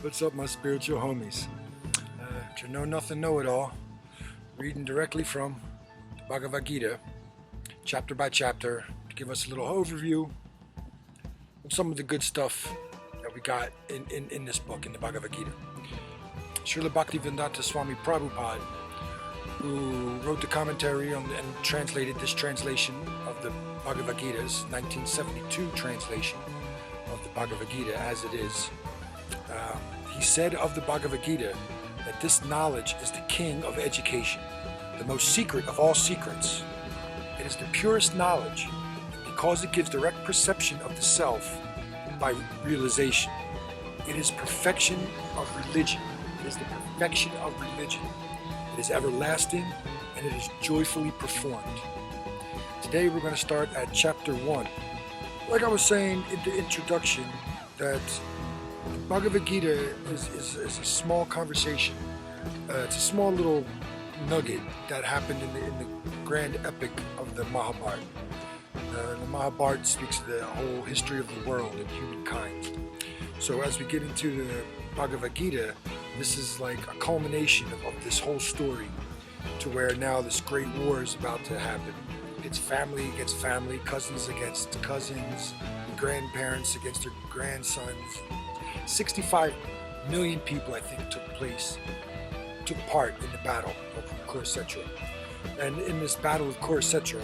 What's up, my spiritual homies? To know nothing, know it all. Reading directly from the Bhagavad-Gita, chapter by chapter, to give us a little overview of some of the good stuff that we got in this book, in the Bhagavad-Gita. Srila Bhaktivendanta Swami Prabhupada, who wrote the commentary on and translated this translation of the Bhagavad-Gita's 1972 translation of the Bhagavad-Gita as it is. He said of the Bhagavad-Gita that this knowledge is the king of education, the most secret of all secrets. It is the purest knowledge because it gives direct perception of the self by realization. It is perfection of religion. It is the perfection of religion. It is everlasting and it is joyfully performed. Today we're going to start at chapter 1. Like I was saying in the introduction, that the Bhagavad-Gita is a small conversation. It's a small little nugget that happened in the grand epic of the Mahabharata. The Mahabharata speaks of the whole history of the world and humankind. So as we get into the Bhagavad-Gita, this is like a culmination of this whole story, to where now this great war is about to happen. It's family against family, cousins against cousins, grandparents against their grandsons. 65 million people, I think, took part in the battle of Kuruksetra. And in this battle of Kuruksetra,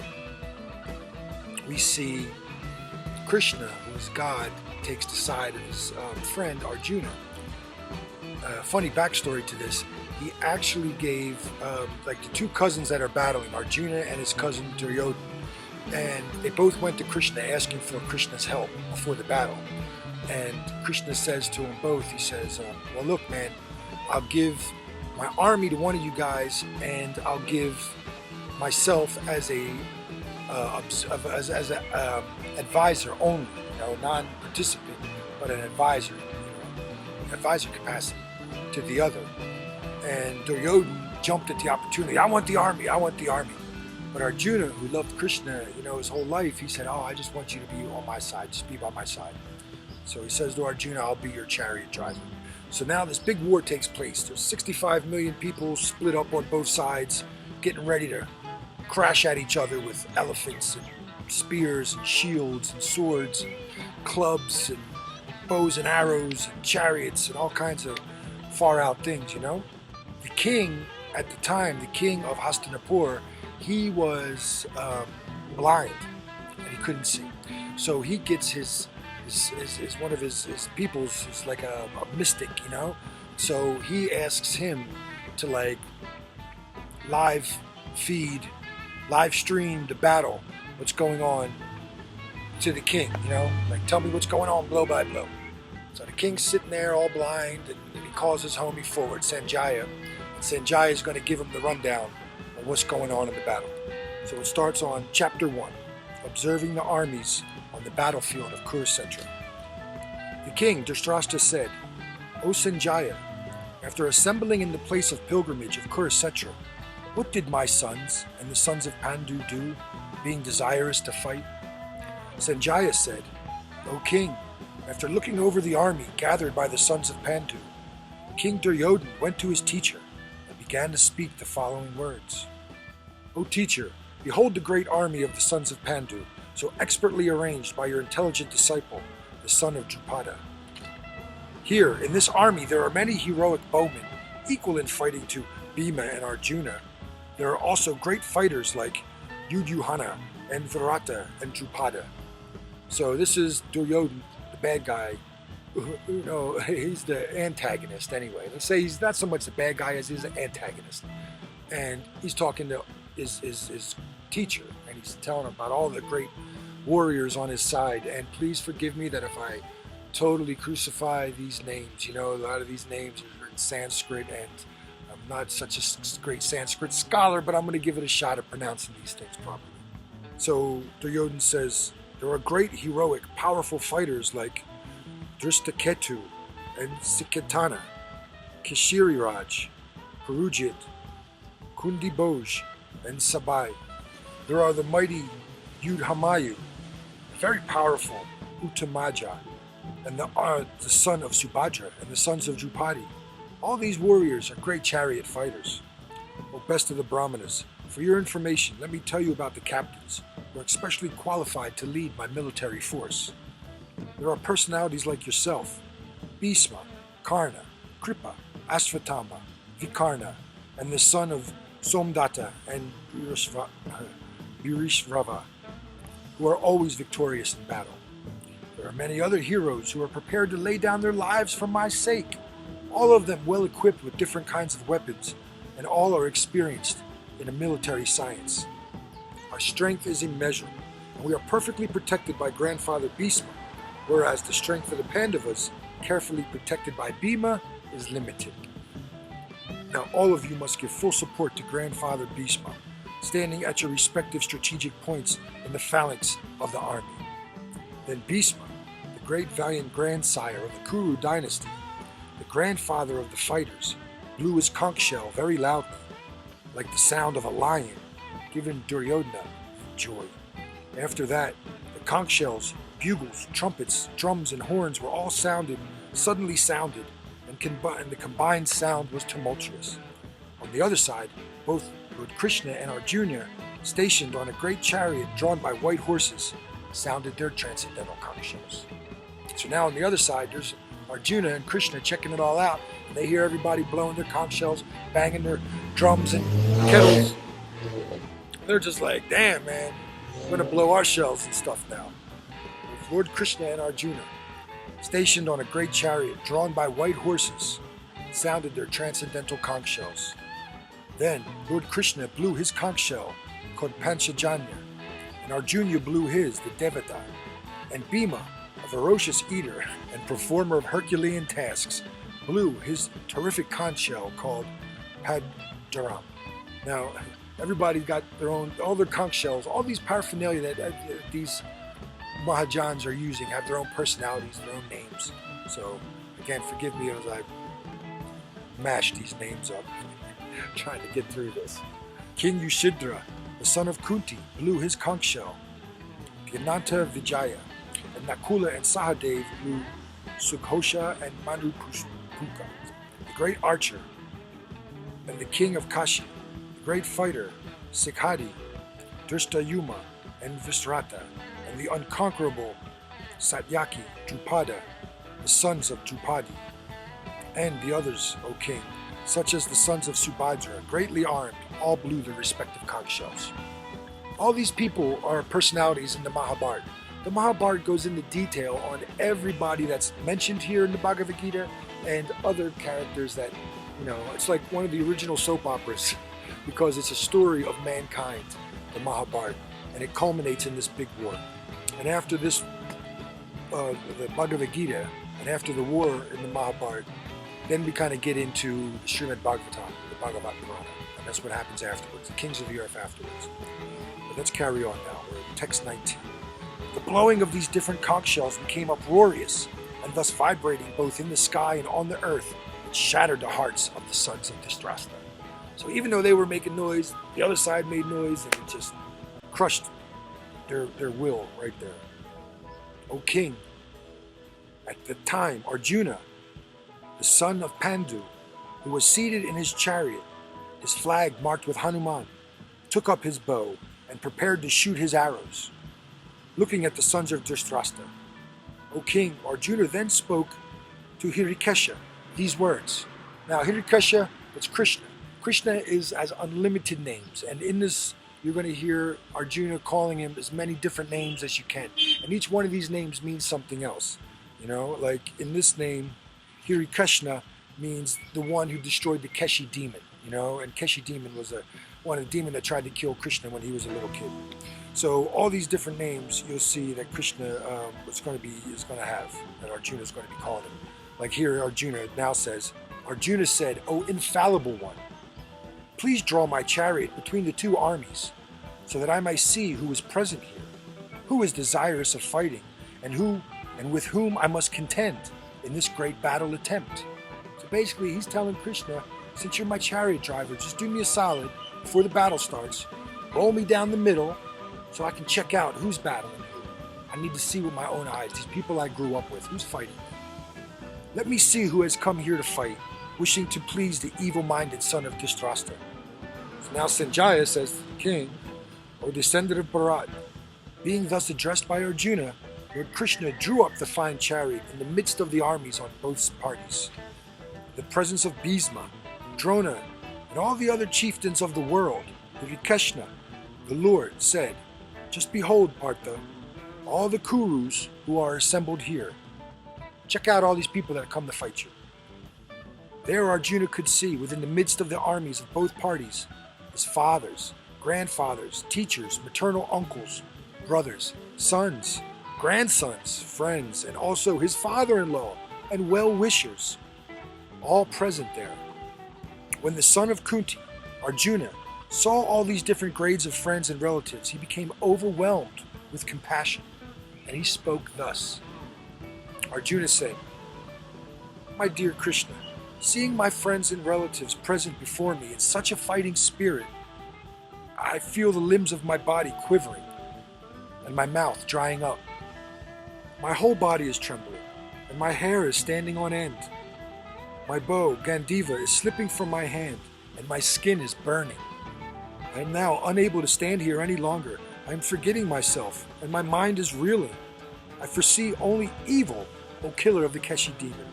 we see Krishna, who is God, takes the side of his friend Arjuna. Funny backstory to this, he actually gave, like the two cousins that are battling, Arjuna and his cousin Duryodhana, and they both went to Krishna asking for Krishna's help before the battle. And Krishna says to them both, he says, well, look, man, I'll give my army to one of you guys, and I'll give myself as a advisor only, non-participant, but an advisor, advisor capacity to the other. And Duryodhana jumped at the opportunity. I want the army. I want the army. But Arjuna, who loved Krishna, his whole life, he said, I just want you to be on my side. Just be by my side. So he says to Arjuna, I'll be your chariot driver. So now this big war takes place. There's 65 million people split up on both sides, getting ready to crash at each other with elephants and spears and shields and swords and clubs and bows and arrows and chariots and all kinds of far out things, The king at the time, the king of Hastinapur, he was blind and he couldn't see. So he gets his one of his peoples is like a mystic, So he asks him to like live stream the battle, what's going on to the king, like tell me what's going on blow by blow. So the king's sitting there all blind, and he calls his homie forward, Sanjaya, and Sanjaya is going to give him the rundown of what's going on in the battle. So it starts on chapter 1, observing the armies on the battlefield of Kuruksetra. The king, Dhritarashtra, said, O Sanjaya, after assembling in the place of pilgrimage of Kuruksetra, what did my sons and the sons of Pandu do, being desirous to fight? Sanjaya said, O king, after looking over the army gathered by the sons of Pandu, King Duryodhana went to his teacher and began to speak the following words. O teacher, behold the great army of the sons of Pandu, so expertly arranged by your intelligent disciple, the son of Drupada. Here, in this army, there are many heroic bowmen, equal in fighting to Bhima and Arjuna. There are also great fighters like Yudhyothana and Virata and Drupada. So this is Duryodhana, the bad guy. He's the antagonist anyway. Let's say he's not so much the bad guy as he's an antagonist. And he's talking to his teacher, and he's telling him about all the great warriors on his side. And please forgive me that if I totally crucify these names. A lot of these names are in Sanskrit, and I'm not such a great Sanskrit scholar, but I'm going to give it a shot at pronouncing these things properly. So Duryodhana says, there are great, heroic, powerful fighters like Drishtaketu and Siketana, Kishiriraj, Purujit, Kundiboj, and Sabai. There are the mighty Yudhamayu, very powerful Uttamaja, and the son of Subhadra, and the sons of Drupadi. All these warriors are great chariot fighters. O best of the Brahmanas, for your information, let me tell you about the captains who are especially qualified to lead my military force. There are personalities like yourself, Bhisma, Karna, Kripa, Ashvatthama, Vikarna, and the son of Somdatta and Bhirishrava, who are always victorious in battle. There are many other heroes who are prepared to lay down their lives for my sake, all of them well equipped with different kinds of weapons, and all are experienced in a military science. Our strength is immeasurable, and we are perfectly protected by Grandfather Bhisma, whereas the strength of the Pandavas, carefully protected by Bhima, is limited. Now all of you must give full support to Grandfather Bhisma, standing at your respective strategic points in the phalanx of the army. Then Bhisma, the great valiant grandsire of the Kuru dynasty, the grandfather of the fighters, blew his conch shell very loudly, like the sound of a lion, giving Duryodhana joy. After that, the conch shells, bugles, trumpets, drums, and horns were all suddenly sounded, and the combined sound was tumultuous. On the other side, both Lord Krishna and Arjuna, stationed on a great chariot drawn by white horses, sounded their transcendental conch shells. So now on the other side, there's Arjuna and Krishna checking it all out, and they hear everybody blowing their conch shells, banging their drums and kettles. They're just like, damn, man, we're going to blow our shells and stuff now. With Lord Krishna and Arjuna, stationed on a great chariot drawn by white horses, sounded their transcendental conch shells. Then Lord Krishna blew his conch shell, called Panchajanya, and Arjuna blew his, the Devata, and Bhima, a ferocious eater and performer of Herculean tasks, blew his terrific conch shell called Paddaram. Now, everybody got all their conch shells, all these paraphernalia that these Mahajans are using have their own personalities, their own names. So, again, forgive me as I mash these names up, trying to get through this. King Yushidra, the son of Kunti, blew his conch shell. Gyananta Vijaya, and Nakula and Sahadev blew Sughosha and Manupuka. The great archer, and the king of Kashi, the great fighter, Sikhadi, Drishtadyumna, and Visrata, and the unconquerable Satyaki, Drupada, the sons of Drupadi, and the others, O king, such as the sons of Subhadra, greatly armed, all blew their respective conch shells. All these people are personalities in the Mahabharata. The Mahabharata goes into detail on everybody that's mentioned here in the Bhagavad-Gita and other characters that, it's like one of the original soap operas because it's a story of mankind, the Mahabharata, and it culminates in this big war. And after this, the Bhagavad-Gita, and after the war in the Mahabharata, then we kind of get into the Srimad Bhagavatam, the Bhagavad Purana, and that's what happens afterwards, the kings of the earth afterwards. But let's carry on now. We're in text 19. The blowing of these different conch shells became uproarious, and thus vibrating both in the sky and on the earth, it shattered the hearts of the sons of Dhritarashtra. So even though they were making noise, the other side made noise, and it just crushed their will right there. O king, at the time, Arjuna, the son of Pandu, who was seated in his chariot, his flag marked with Hanuman, took up his bow and prepared to shoot his arrows. Looking at the sons of Dhritarashtra, O king, Arjuna then spoke to Hirikesha these words. Now Hirikesha, it's Krishna. Krishna has unlimited names, and in this you're going to hear Arjuna calling him as many different names as you can. And each one of these names means something else. Like in this name, Hirikeshna means the one who destroyed the Keshi demon, and Keshi demon was one of the demons that tried to kill Krishna when he was a little kid. So all these different names you'll see that Krishna is going to have, that Arjuna is going to be calling him. Like here Arjuna now says, Arjuna said, O infallible one, please draw my chariot between the two armies, so that I may see who is present here, who is desirous of fighting, and with whom I must contend in this great battle attempt. So basically he's telling Krishna, since you're my chariot driver, just do me a solid before the battle starts, roll me down the middle so I can check out who's battling who. I need to see with my own eyes these people I grew up with. Who's fighting me? Let me see who has come here to fight, wishing to please the evil-minded son of Dhritarashtra. So now Sanjaya says to the king, O descendant of Bharat, being thus addressed by Arjuna, Lord Krishna drew up the fine chariot in the midst of the armies on both parties. In the presence of Bhisma, Drona, and all the other chieftains of the world, Krishna, the Lord, said, Just behold, Partha, all the Kurus who are assembled here. Check out all these people that have come to fight you. There Arjuna could see, within the midst of the armies of both parties, his fathers, grandfathers, teachers, maternal uncles, brothers, sons, grandsons, friends, and also his father-in-law and well-wishers, all present there. When the son of Kunti, Arjuna, saw all these different grades of friends and relatives, he became overwhelmed with compassion, and he spoke thus. Arjuna said, My dear Krishna, seeing my friends and relatives present before me in such a fighting spirit, I feel the limbs of my body quivering and my mouth drying up. My whole body is trembling, and my hair is standing on end. My bow, Gandiva, is slipping from my hand, and my skin is burning. I am now unable to stand here any longer. I am forgetting myself, and my mind is reeling. I foresee only evil, O killer of the Keshi demon.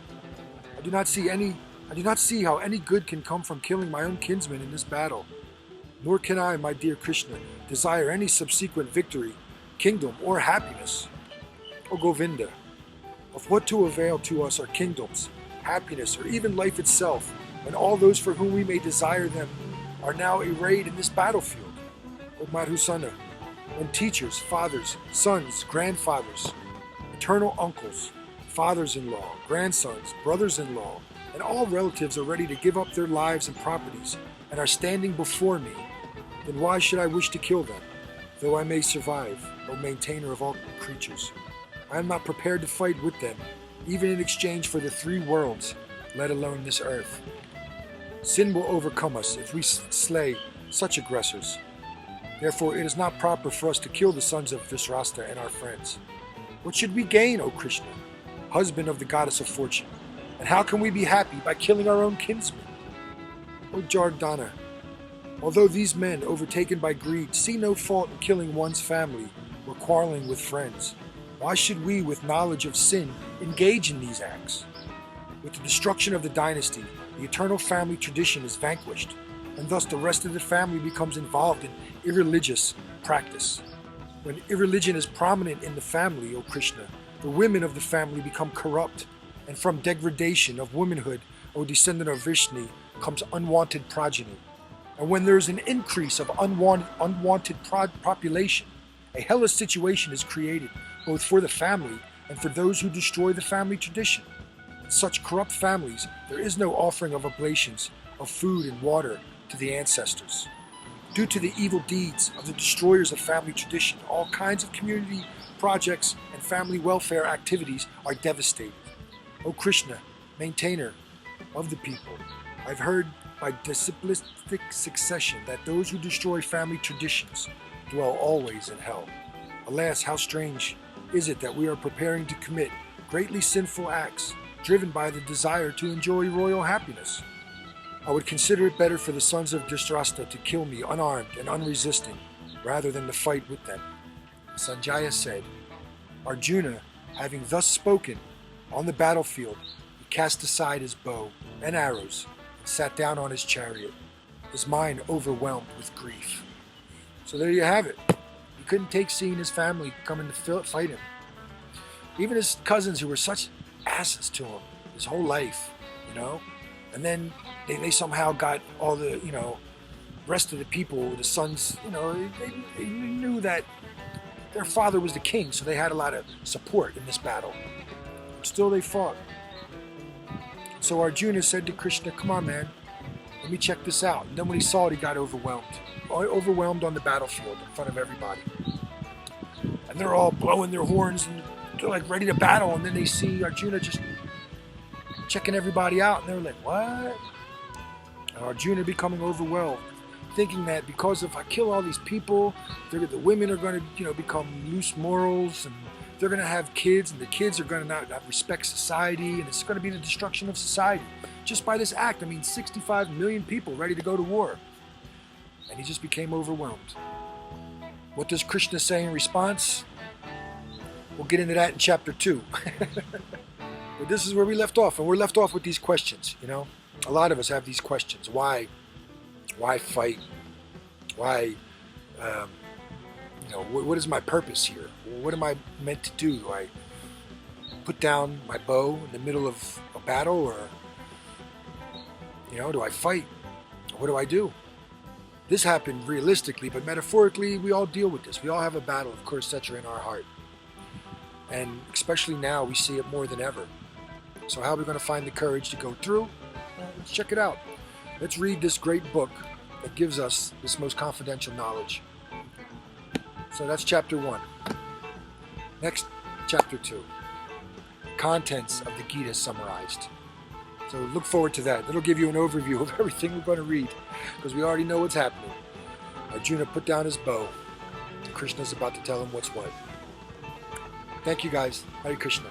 I do not see how any good can come from killing my own kinsmen in this battle. Nor can I, my dear Krishna, desire any subsequent victory, kingdom, or happiness. O Govinda, of what to avail to us are kingdoms, happiness, or even life itself, when all those for whom we may desire them are now arrayed in this battlefield? O Madhusana, when teachers, fathers, sons, grandfathers, maternal uncles, fathers-in-law, grandsons, brothers-in-law, and all relatives are ready to give up their lives and properties and are standing before me, then why should I wish to kill them, though I may survive, O maintainer of all creatures? I am not prepared to fight with them, even in exchange for the 3 worlds, let alone this earth. Sin will overcome us if we slay such aggressors. Therefore, it is not proper for us to kill the sons of Dhritarashtra and our friends. What should we gain, O Krishna, husband of the goddess of fortune? And how can we be happy by killing our own kinsmen? O Jardana, although these men, overtaken by greed, see no fault in killing one's family or quarreling with friends, why should we, with knowledge of sin, engage in these acts? With the destruction of the dynasty, the eternal family tradition is vanquished, and thus the rest of the family becomes involved in irreligious practice. When irreligion is prominent in the family, O Krishna, the women of the family become corrupt, and from degradation of womanhood, O descendant of Vishnu, comes unwanted progeny. And when there is an increase of unwanted population, a hellish situation is created, both for the family and for those who destroy the family tradition. In such corrupt families, there is no offering of oblations, of food and water to the ancestors. Due to the evil deeds of the destroyers of family tradition, all kinds of community projects and family welfare activities are devastated. O Krishna, maintainer of the people, I've heard by disciplistic succession that those who destroy family traditions dwell always in hell. Alas, how strange is it that we are preparing to commit greatly sinful acts, driven by the desire to enjoy royal happiness. I would consider it better for the sons of Dhritarashtra to kill me unarmed and unresisting, rather than to fight with them. Sanjaya said, Arjuna, having thus spoken, on the battlefield, he cast aside his bow and arrows and sat down on his chariot, his mind overwhelmed with grief. So there you have it. He couldn't take seeing his family coming to fight him. Even his cousins, who were such asses to him his whole life, and then they somehow got all the, rest of the people, the sons, they knew that their father was the king, so they had a lot of support in this battle. But still they fought. So Arjuna said to Krishna, come on, man, let me check this out. And then when he saw it, he got overwhelmed on the battlefield in front of everybody. And they're all blowing their horns and they're like ready to battle, and then they see Arjuna just checking everybody out, and they're like, what? And Arjuna becoming overwhelmed, thinking that because if I kill all these people, the women are going to, become loose morals, and they're going to have kids, and the kids are going to not respect society, and it's going to be the destruction of society. Just by this act, I mean, 65 million people ready to go to war. And he just became overwhelmed. What does Krishna say in response? We'll get into that in chapter 2. But this is where we left off, and we're left off with these questions, you know. A lot of us have these questions. Why? Why fight? Why, you know, what is my purpose here? What am I meant to do? Do I put down my bow in the middle of a battle, or, you know, do I fight? What do I do? This happened realistically, but metaphorically, we all deal with this. We all have a battle of Kuruksetra in our heart. And especially now, we see it more than ever. So how are we going to find the courage to go through? Let's check it out. Let's read this great book that gives us this most confidential knowledge. So that's chapter 1. Next, chapter 2. Contents of the Gita summarized. So look forward to that. It'll give you an overview of everything we're going to read, because we already know what's happening. Arjuna put down his bow, and Krishna's about to tell him what's what. Thank you guys. Hare Krishna.